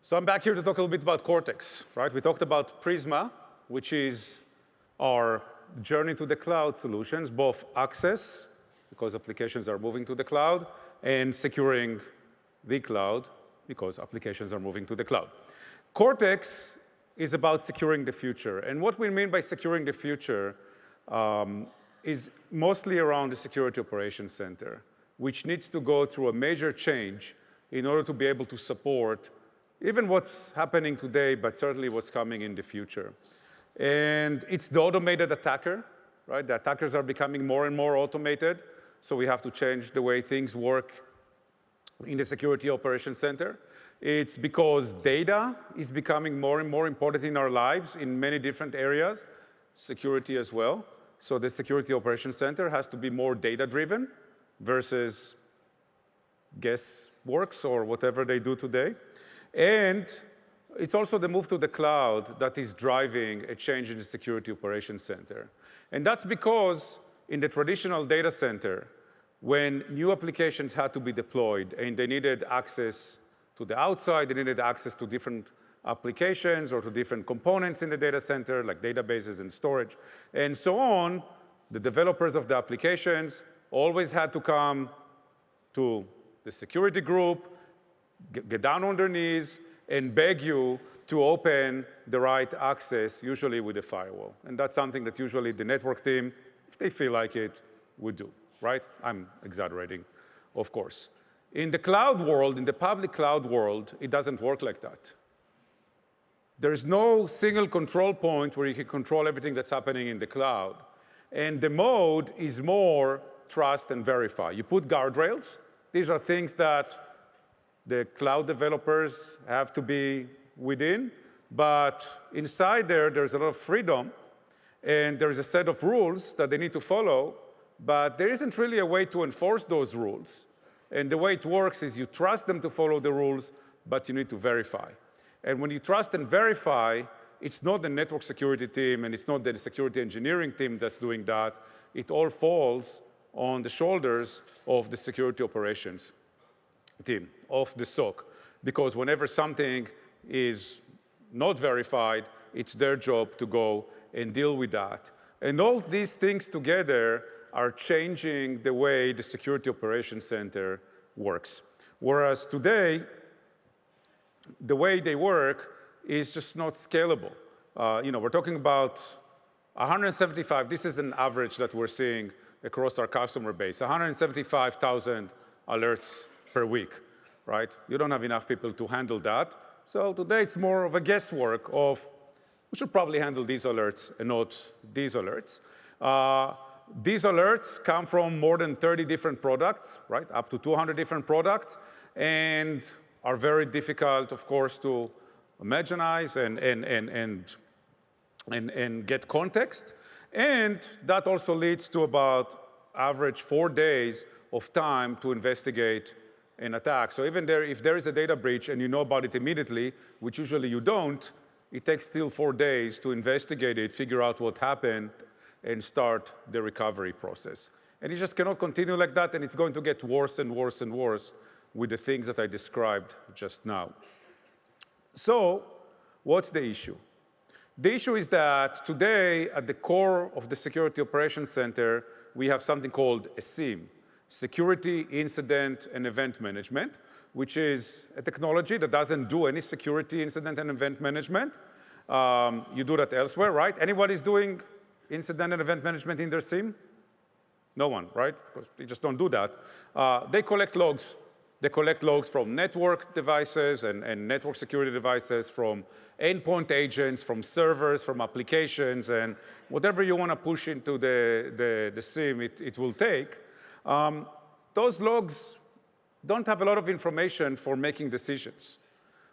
So I'm back here to talk a little bit about Cortex, right? We talked about Prisma, which is our journey to the cloud solutions, both access, because applications are moving to the cloud, and securing the cloud, because applications are moving to the cloud. Cortex is about securing the future. And what we mean by securing the future is mostly around the Security Operations Center, which needs to go through a major change in order to be able to support even what's happening today, but certainly what's coming in the future. And it's the automated attacker, right? The attackers are becoming more and more automated, so we have to change the way things work in the Security Operations Center. It's because data is becoming more and more important in our lives in many different areas, security as well. So the Security Operations Center has to be more data-driven versus guessworks or whatever they do today. And it's also the move to the cloud that is driving a change in the Security Operations Center. And that's because in the traditional data center, when new applications had to be deployed and they needed access to the outside, they needed access to different applications or to different components in the data center, like databases and storage, and so on, the developers of the applications always had to come to the security group, get down on their knees, and beg you to open the right access, usually with a firewall. And that's something that usually the network team, if they feel like it, would do, right? I'm exaggerating, of course. In the cloud world, in the public cloud world, it doesn't work like that. There's no single control point where you can control everything that's happening in the cloud. And the mode is more trust and verify. You put guardrails. These are things that the cloud developers have to be within, but inside there's a lot of freedom, and there's a set of rules that they need to follow, but there isn't really a way to enforce those rules. And the way it works is you trust them to follow the rules, but you need to verify. And when you trust and verify, it's not the network security team and it's not the security engineering team that's doing that. It all falls on the shoulders of the security operations team, of the SOC. Because whenever something is not verified, it's their job to go and deal with that. And all these things together are changing the way the Security Operations Center works. Whereas today, the way they work is just not scalable. We're talking about 175, this is an average that we're seeing across our customer base, 175,000 alerts per week, right? You don't have enough people to handle that. So today it's more of a guesswork of, we should probably handle these alerts and not these alerts. These alerts come from more than 30 different products, right? Up to 200 different products, and are very difficult, of course, to imaginize and get context. And that also leads to about average 4 days of time to investigate an attack. So even if there is a data breach and you know about it immediately, which usually you don't, it takes still 4 days to investigate it, figure out what happened, and start the recovery process. And it just cannot continue like that, and it's going to get worse and worse and worse with the things that I described just now. So what's the issue? The issue is that today, at the core of the Security Operations Center, we have something called a SIEM, Security, Incident, and Event Management, which is a technology that doesn't do any security, incident, and event management. You do that elsewhere, right? Anybody's doing incident and event management in their SIEM? No one, right? Because they just don't do that. They collect logs. They collect logs from network devices and network security devices, from endpoint agents, from servers, from applications, and whatever you want to push into the SIEM, it will take. Those logs don't have a lot of information for making decisions.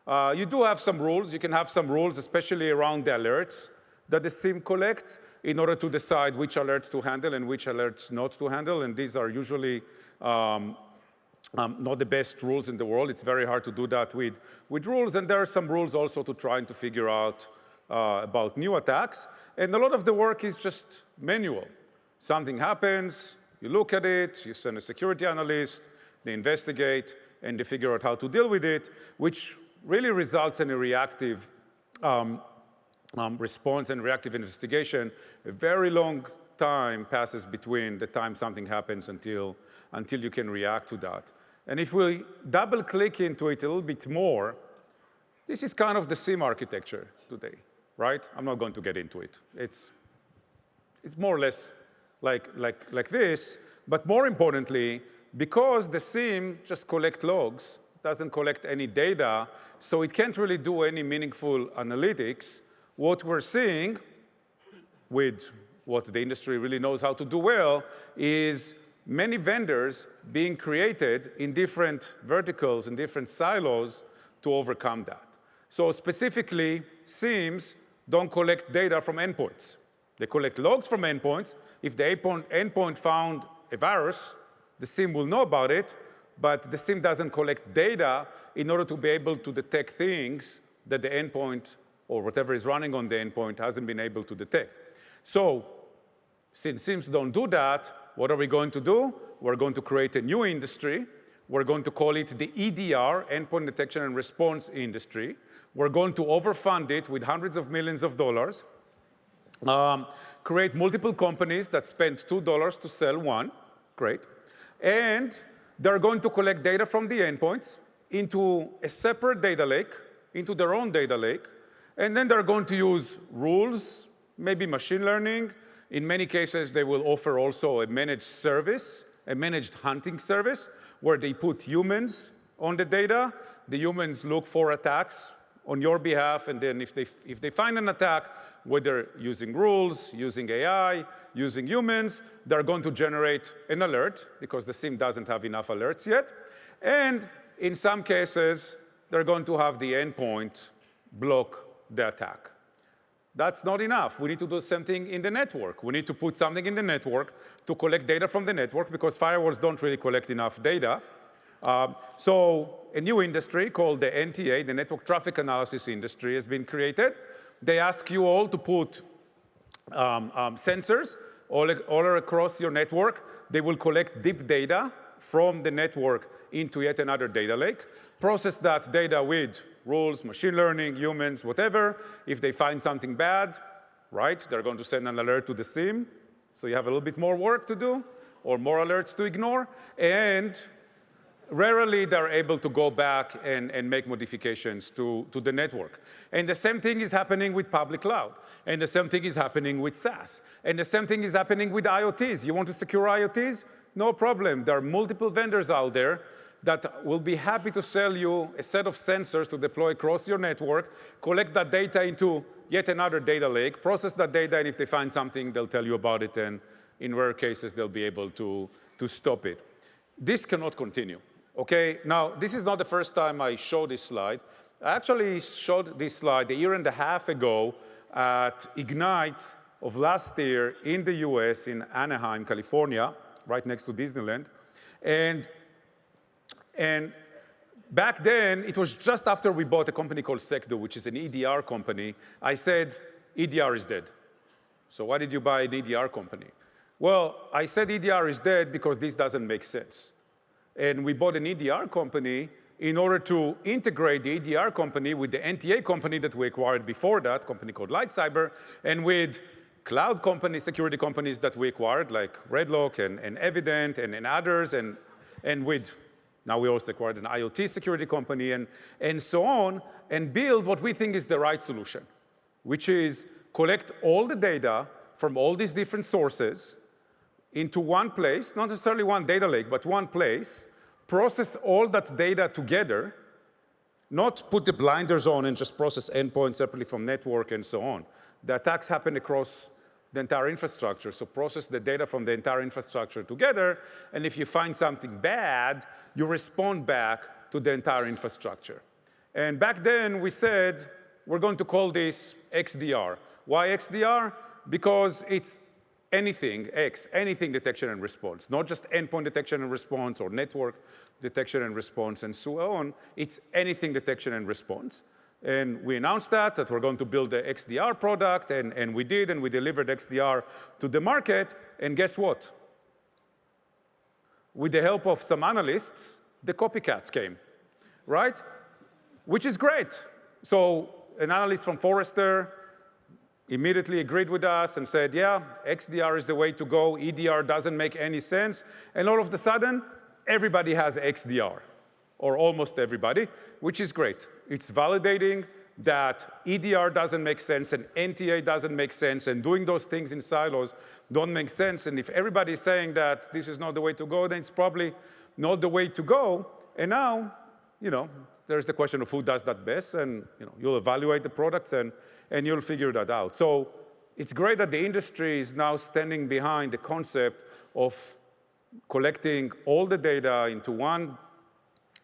You do have some rules. You can have some rules, especially around the alerts that the SIEM collects, in order to decide which alerts to handle and which alerts not to handle. And these are usually not the best rules in the world. It's very hard to do that with rules. And there are some rules also to trying to figure out about new attacks. And a lot of the work is just manual. Something happens, you look at it, you send a security analyst, they investigate, and they figure out how to deal with it, which really results in a reactive response and reactive investigation. A very long time passes between the time something happens until you can react to that. And if we double-click into it a little bit more, this is kind of the SIEM architecture today, right? I'm not going to get into it. It's more or less like this, but more importantly, because the SIEM just collects logs, doesn't collect any data, so it can't really do any meaningful analytics, what we're seeing with what the industry really knows how to do well is many vendors being created in different verticals and different silos to overcome that. So specifically, SIEMs don't collect data from endpoints. They collect logs from endpoints. If the endpoint found a virus, the SIEM will know about it, but the SIEM doesn't collect data in order to be able to detect things that the endpoint or whatever is running on the endpoint hasn't been able to detect. So since SIEMs don't do that, what are we going to do? We're going to create a new industry. We're going to call it the EDR, Endpoint Detection and Response industry. We're going to overfund it with hundreds of millions of dollars, create multiple companies that spend $2 to sell one. Great. And they're going to collect data from the endpoints into a separate data lake, into their own data lake. And then they're going to use rules, maybe machine learning. In many cases, they will offer also a managed service, a managed hunting service, where they put humans on the data. The humans look for attacks on your behalf, and then if they find an attack, whether using rules, using AI, using humans, they're going to generate an alert, because the SIEM doesn't have enough alerts yet. And in some cases, they're going to have the endpoint block the attack. That's not enough. We need to do something in the network. We need to put something in the network to collect data from the network, because firewalls don't really collect enough data. So a new industry called the NTA, the Network Traffic Analysis industry, has been created. They ask you all to put sensors all across your network. They will collect deep data from the network into yet another data lake, process that data with rules, machine learning, humans, whatever. If they find something bad, right, they're going to send an alert to the SIEM. So you have a little bit more work to do, or more alerts to ignore. And rarely they're able to go back and make modifications to the network. And the same thing is happening with public cloud. And the same thing is happening with SaaS. And the same thing is happening with IoTs. You want to secure IoTs? No problem. There are multiple vendors out there that will be happy to sell you a set of sensors to deploy across your network, collect that data into yet another data lake, process that data, and if they find something, they'll tell you about it, and in rare cases, they'll be able to stop it. This cannot continue, okay? Now, this is not the first time I show this slide. I actually showed this slide a year and a half ago at Ignite of last year in the US, in Anaheim, California, right next to Disneyland. And back then, it was just after we bought a company called Secdo, which is an EDR company. I said, EDR is dead. So why did you buy an EDR company? Well, I said EDR is dead because this doesn't make sense. And we bought an EDR company in order to integrate the EDR company with the NTA company that we acquired before that, a company called LightCyber, and with cloud companies, security companies that we acquired, like Redlock and Evident and others, and with now we also acquired an IoT security company and so on, and build what we think is the right solution, which is collect all the data from all these different sources into one place, not necessarily one data lake, but one place, process all that data together, not put the blinders on and just process endpoints separately from network and so on. The attacks happen across the entire infrastructure, so process the data from the entire infrastructure together, and if you find something bad, you respond back to the entire infrastructure. And back then, we said, we're going to call this XDR. Why XDR? Because it's anything, anything detection and response, not just endpoint detection and response or network detection and response and so on. It's anything detection and response. And we announced that we're going to build the XDR product, and we did, and we delivered XDR to the market, and guess what? With the help of some analysts, the copycats came, right? which is great. So an analyst from Forrester immediately agreed with us and said, yeah, XDR is the way to go. EDR doesn't make any sense. And all of a sudden, everybody has XDR, or almost everybody, which is great. It's validating that EDR doesn't make sense and NTA doesn't make sense, and doing those things in silos don't make sense. And if everybody's saying that this is not the way to go, then it's probably not the way to go. And now, there's the question of who does that best, and you'll evaluate the products and you'll figure that out. So it's great that the industry is now standing behind the concept of collecting all the data into one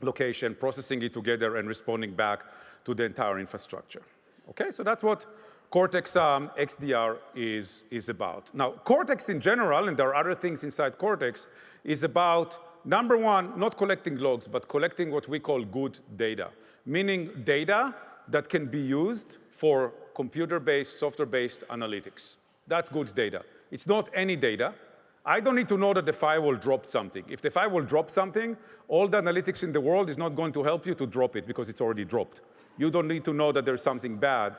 location, processing it together, and responding back to the entire infrastructure. Okay, so that's what Cortex XDR is about. Now, Cortex in general, and there are other things inside Cortex, is about, number one, not collecting logs, but collecting what we call good data, meaning data that can be used for computer-based, software-based analytics. That's good data. It's not any data. I don't need to know that the firewall dropped something. If the firewall dropped something, all the analytics in the world is not going to help you to drop it because it's already dropped. You don't need to know that there's something bad.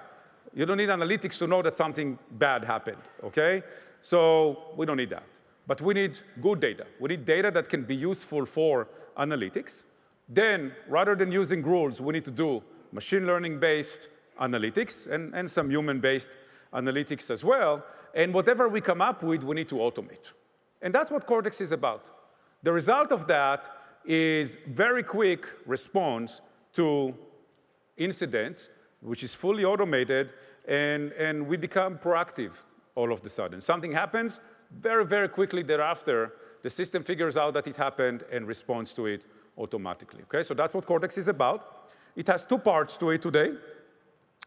You don't need analytics to know that something bad happened, okay? So we don't need that. But we need good data. We need data that can be useful for analytics. Then, rather than using rules, we need to do machine learning-based analytics and some human-based analytics as well. And whatever we come up with, we need to automate. And that's what Cortex is about. The result of that is very quick response to incidents, which is fully automated, and we become proactive all of a sudden. Something happens, very, very quickly thereafter, the system figures out that it happened and responds to it automatically. Okay, so that's what Cortex is about. It has two parts to it today.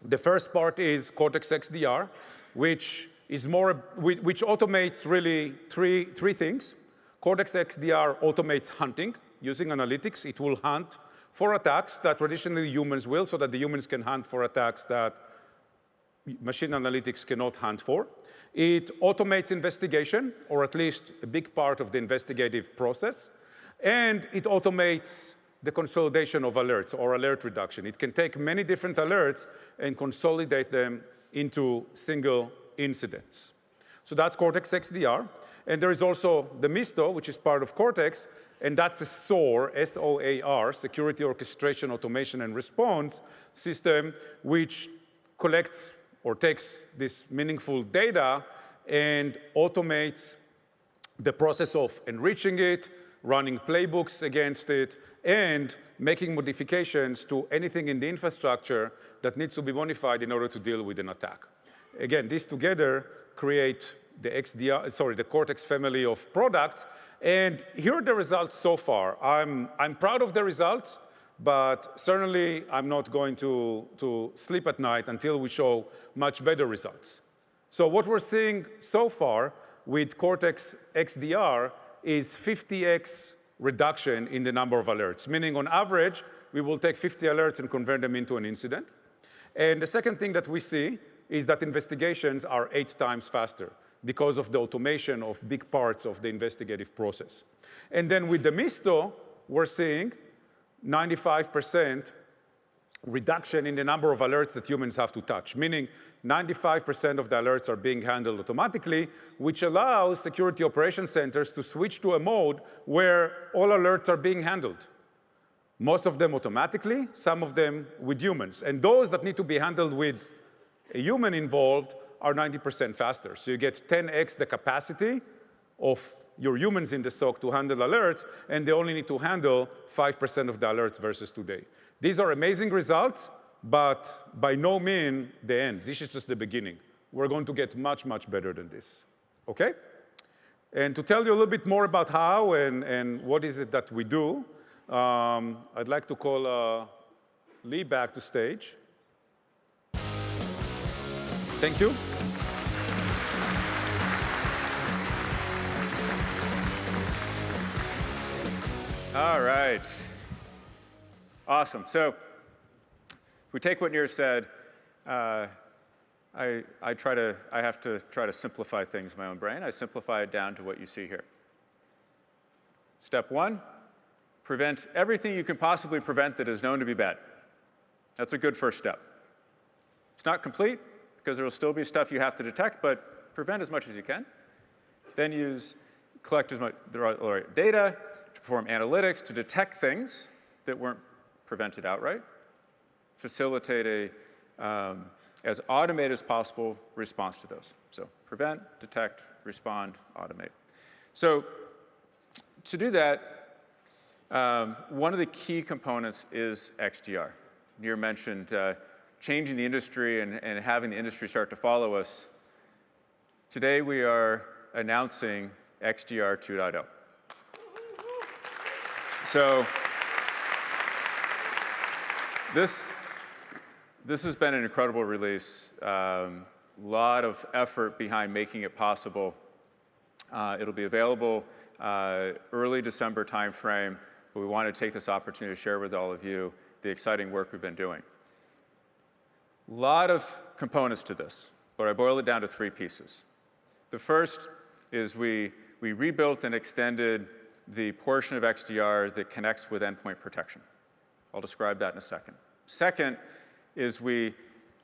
The first part is Cortex XDR, which automates really three things. Cortex XDR automates hunting using analytics. It will hunt for attacks that traditionally humans will, so that the humans can hunt for attacks that machine analytics cannot hunt for. It automates investigation, or at least a big part of the investigative process. And it automates the consolidation of alerts or alert reduction. It can take many different alerts and consolidate them into single incidents. So that's Cortex XDR. And there is also Demisto, which is part of Cortex, and that's a SOAR, S-O-A-R, Security Orchestration, Automation, and Response system, which collects or takes this meaningful data and automates the process of enriching it, running playbooks against it, and making modifications to anything in the infrastructure that needs to be modified in order to deal with an attack. Again, these together create the Cortex family of products, and here are the results so far. I'm proud of the results, but certainly I'm not going to sleep at night until we show much better results. So what we're seeing so far with Cortex XDR is 50x reduction in the number of alerts, meaning on average, we will take 50 alerts and convert them into an incident. And the second thing that we see is that investigations are 8 times faster because of the automation of big parts of the investigative process. And then with Demisto, we're seeing 95% reduction in the number of alerts that humans have to touch, meaning 95% of the alerts are being handled automatically, which allows security operation centers to switch to a mode where all alerts are being handled. Most of them automatically, some of them with humans. And those that need to be handled with a human involved are 90% faster. So you get 10x the capacity of your humans in the SOC to handle alerts, and they only need to handle 5% of the alerts versus today. These are amazing results, but by no means the end. This is just the beginning. We're going to get much, much better than this. Okay? And to tell you a little bit more about how and what is it that we do, I'd like to call Lee back to stage. Thank you. All right. Awesome. So if we take what Nir said, I have to try to simplify things in my own brain. I simplify it down to what you see here. Step 1, prevent everything you can possibly prevent that is known to be bad. That's a good first step. It's not complete, because there will still be stuff you have to detect, but prevent as much as you can. Then collect as much the right data to perform analytics, to detect things that weren't prevented outright, facilitate as automated as possible response to those. So prevent, detect, respond, automate. So to do that, one of the key components is XDR. Nir mentioned changing the industry and having the industry start to follow us. Today we are announcing XDR 2.0. So this has been an incredible release. Lot of effort behind making it possible. It'll be available early December timeframe, but we want to take this opportunity to share with all of you the exciting work we've been doing. A lot of components to this, but I boil it down to 3 pieces. The first is we rebuilt and extended the portion of XDR that connects with endpoint protection. I'll describe that in a second. Second is we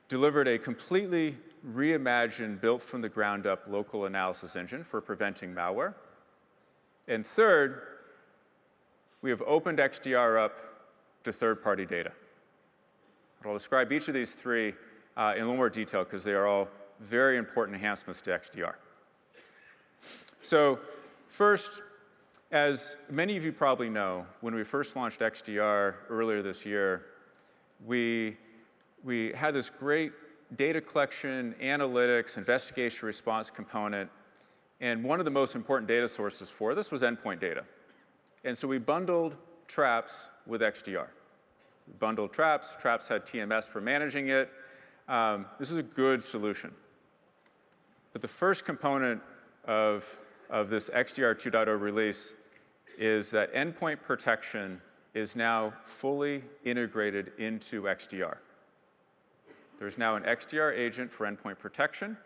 delivered a completely reimagined, built from the ground up local analysis engine for preventing malware. And third, we have opened XDR up to third-party data. I'll describe each of these 3 in a little more detail because they are all very important enhancements to XDR. So first, as many of you probably know, when we first launched XDR earlier this year, we had this great data collection, analytics, investigation response component, and one of the most important data sources for this was endpoint data. And so we bundled Traps with XDR. We bundled Traps. Traps had TMS for managing it. This is a good solution. But the first component of this XDR 2.0 release is that endpoint protection is now fully integrated into XDR. There's now an XDR agent for endpoint protection,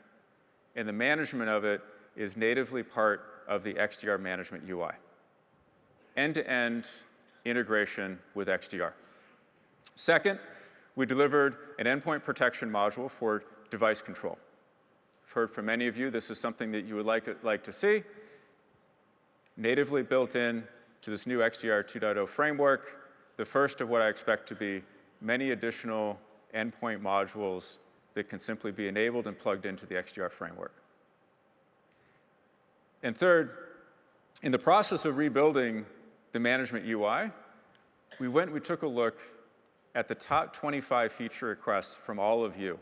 and the management of it is natively part of the XDR management UI. End-to-end integration with XDR. Second, we delivered an endpoint protection module for device control. I've heard from many of you this is something that you would like to see. Natively built in to this new XDR 2.0 framework, the first of what I expect to be many additional endpoint modules that can simply be enabled and plugged into the XDR framework. And third, in the process of rebuilding the management UI, we took a look at the top 25 feature requests from all of you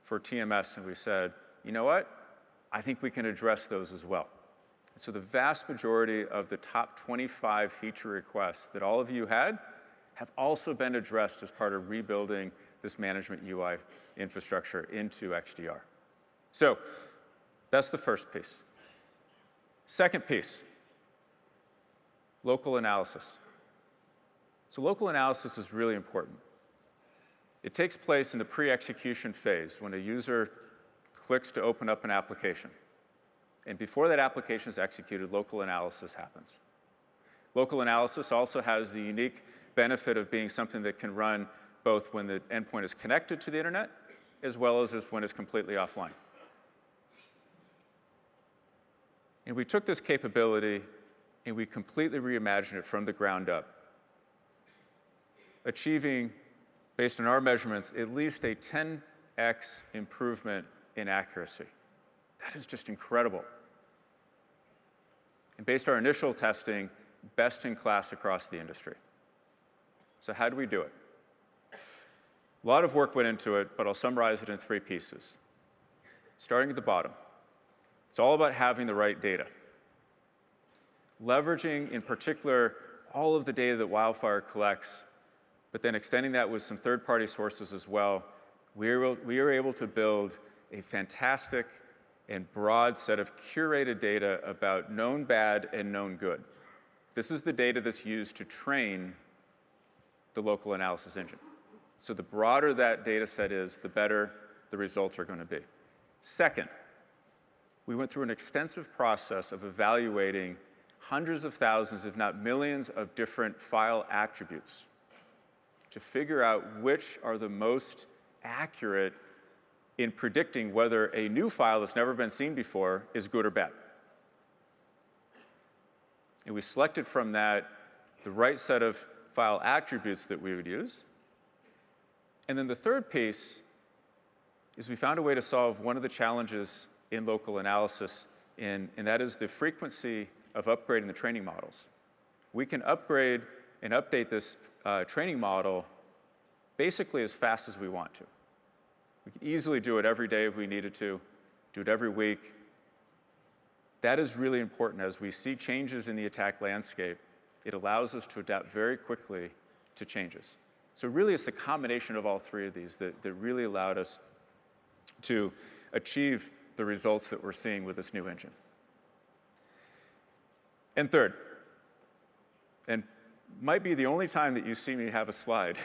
for TMS, and we said, you know what? I think we can address those as well. So the vast majority of the top 25 feature requests that all of you had have also been addressed as part of rebuilding this management UI infrastructure into XDR. So that's the first piece. Second piece, local analysis. So local analysis is really important. It takes place in the pre-execution phase when a user clicks to open up an application. And before that application is executed, local analysis happens. Local analysis also has the unique benefit of being something that can run both when the endpoint is connected to the internet as well as when it's completely offline. And we took this capability and we completely reimagined it from the ground up, achieving, based on our measurements, at least a 10x improvement in accuracy. That is just incredible. And based on our initial testing, best in class across the industry. So how do we do it? A lot of work went into it, but I'll summarize it in 3 pieces. Starting at the bottom. It's all about having the right data. Leveraging, in particular, all of the data that Wildfire collects, but then extending that with some third-party sources as well, we are able to build a fantastic and broad set of curated data about known bad and known good. This is the data that's used to train the local analysis engine. So the broader that data set is, the better the results are going to be. Second, we went through an extensive process of evaluating hundreds of thousands, if not millions, of different file attributes. to figure out which are the most accurate in predicting whether a new file that's never been seen before is good or bad. And we selected from that the right set of file attributes that we would use. And then the third piece is we found a way to solve one of the challenges in local analysis, and that is the frequency of upgrading the training models. We can upgrade and update this training model basically as fast as we want to. We can easily do it every day if we needed to, do it every week. That is really important. As we see changes in the attack landscape, it allows us to adapt very quickly to changes. So really, it's the combination of all three of these that really allowed us to achieve the results that we're seeing with this new engine. And third, and might be the only time that you see me have a slide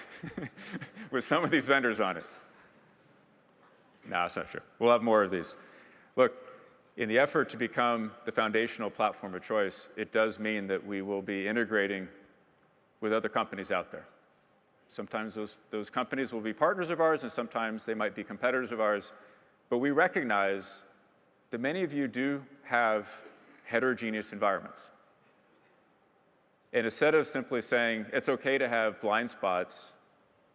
with some of these vendors on it. No, that's not true. We'll have more of these. Look, in the effort to become the foundational platform of choice, it does mean that we will be integrating with other companies out there. Sometimes those companies will be partners of ours, and sometimes they might be competitors of ours. But we recognize that many of you do have heterogeneous environments. And instead of simply saying, it's okay to have blind spots,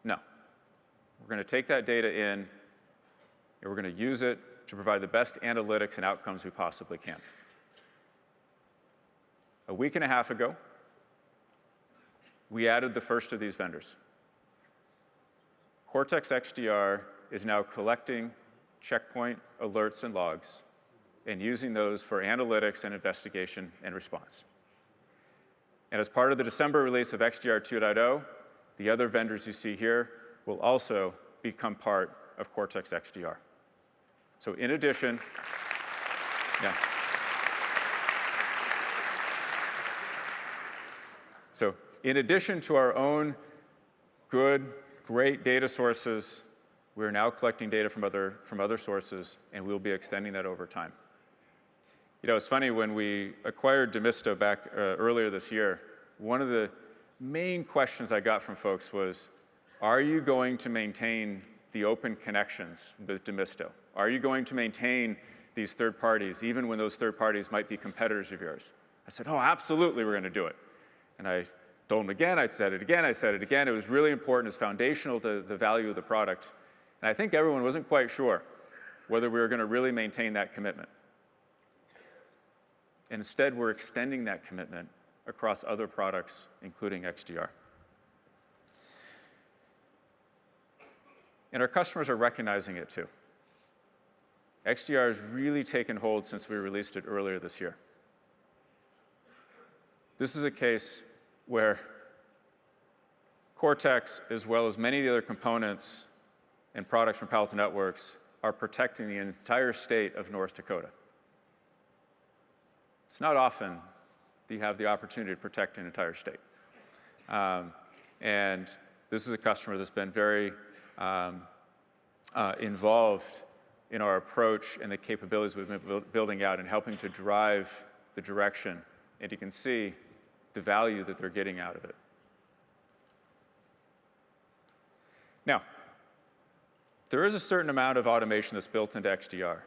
no. We're going to take that data in, and we're going to use it to provide the best analytics and outcomes we possibly can. A week and a half ago, we added the first of these vendors. Cortex XDR is now collecting checkpoint alerts and logs and using those for analytics and investigation and response. And as part of the December release of XDR 2.0, the other vendors you see here will also become part of Cortex XDR. So in addition, So in addition to our own good, great data sources, we're now collecting data from other sources, and we'll be extending that over time. You know, it's funny, when we acquired Demisto back earlier this year, one of the main questions I got from folks was, are you going to maintain the open connections with Demisto? Are you going to maintain these third parties, even when those third parties might be competitors of yours? I said, oh, absolutely, we're going to do it. And I told them again, I said it again, I said it again. It was really important. It's foundational to the value of the product. And I think everyone wasn't quite sure whether we were going to really maintain that commitment. And instead, we're extending that commitment across other products, including XDR. And our customers are recognizing it too. XDR has really taken hold since we released it earlier this year. This is a case where Cortex, as well as many of the other components and products from Palo Alto Networks, are protecting the entire state of North Dakota. It's not often that you have the opportunity to protect an entire state. And this is a customer that's been very involved in our approach and the capabilities we've been building out and helping to drive the direction. And you can see the value that they're getting out of it. Now, there is a certain amount of automation that's built into XDR.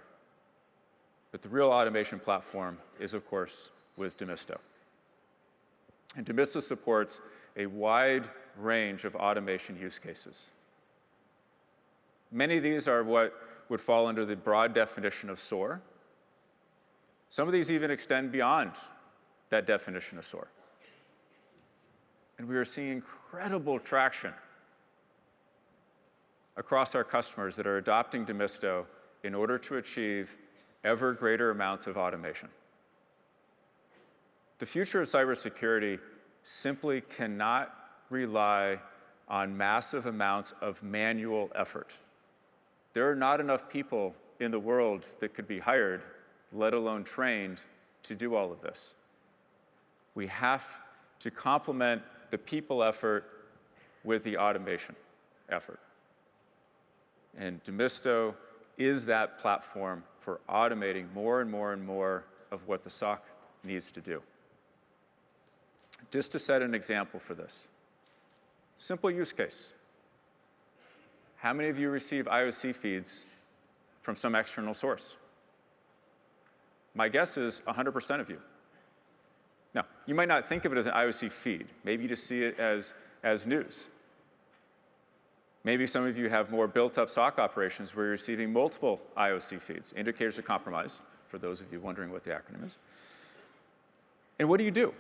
But the real automation platform is, of course, with Demisto. And Demisto supports a wide range of automation use cases. Many of these are what would fall under the broad definition of SOAR. Some of these even extend beyond that definition of SOAR. And we are seeing incredible traction across our customers that are adopting Demisto in order to achieve ever greater amounts of automation. The future of cybersecurity simply cannot rely on massive amounts of manual effort. There are not enough people in the world that could be hired, let alone trained, to do all of this. We have to complement the people effort with the automation effort. And Demisto is that platform for automating more and more and more of what the SOC needs to do. Just to set an example for this, Simple use case. How many of you receive IOC feeds from some external source? My guess is 100% of you. Now, you might not think of it as an IOC feed. Maybe you just see it as news. Maybe some of you have more built-up SOC operations where you're receiving multiple IOC feeds, indicators of compromise, for those of you wondering what the acronym is. And what do?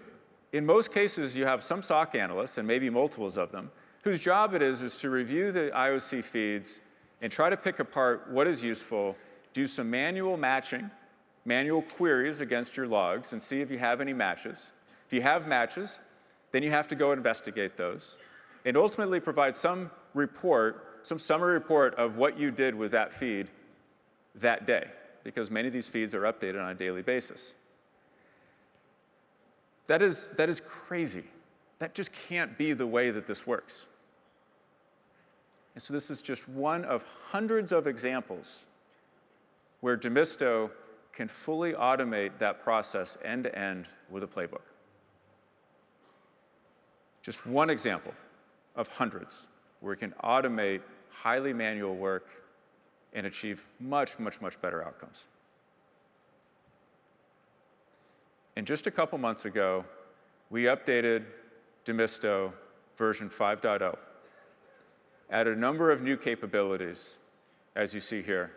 In most cases, you have some SOC analysts, and maybe multiples of them, whose job it is to review the IOC feeds and try to pick apart what is useful, do some manual matching, manual queries against your logs, and see if you have any matches. If you have matches, then you have to go investigate those, and ultimately provide some report, some summary report of what you did with that feed that day, because many of these feeds are updated on a daily basis. That is crazy. That just can't be the way that this works. And so this is just one of hundreds of examples where Demisto can fully automate that process end-to-end with a playbook. Just one example of hundreds where we can automate highly manual work and achieve much, much, much better outcomes. And just a couple months ago, we updated Demisto version 5.0, added a number of new capabilities, as you see here.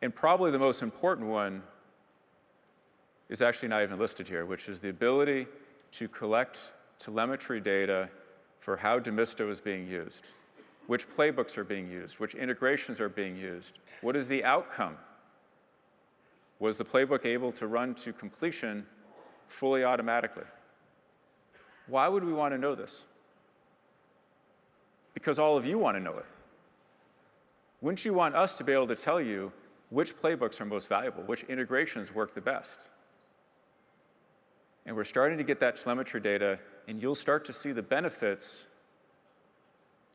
And probably the most important one is actually not even listed here, which is the ability to collect telemetry data for how Demisto is being used, which playbooks are being used, which integrations are being used, what is the outcome? Was the playbook able to run to completion fully automatically? Why would we want to know this? Because all of you want to know it. Wouldn't you want us to be able to tell you which playbooks are most valuable, which integrations work the best? And we're starting to get that telemetry data, and you'll start to see the benefits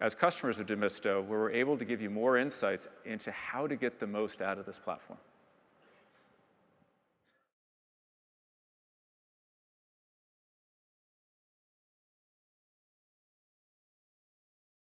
as customers of Demisto, where we're able to give you more insights into how to get the most out of this platform.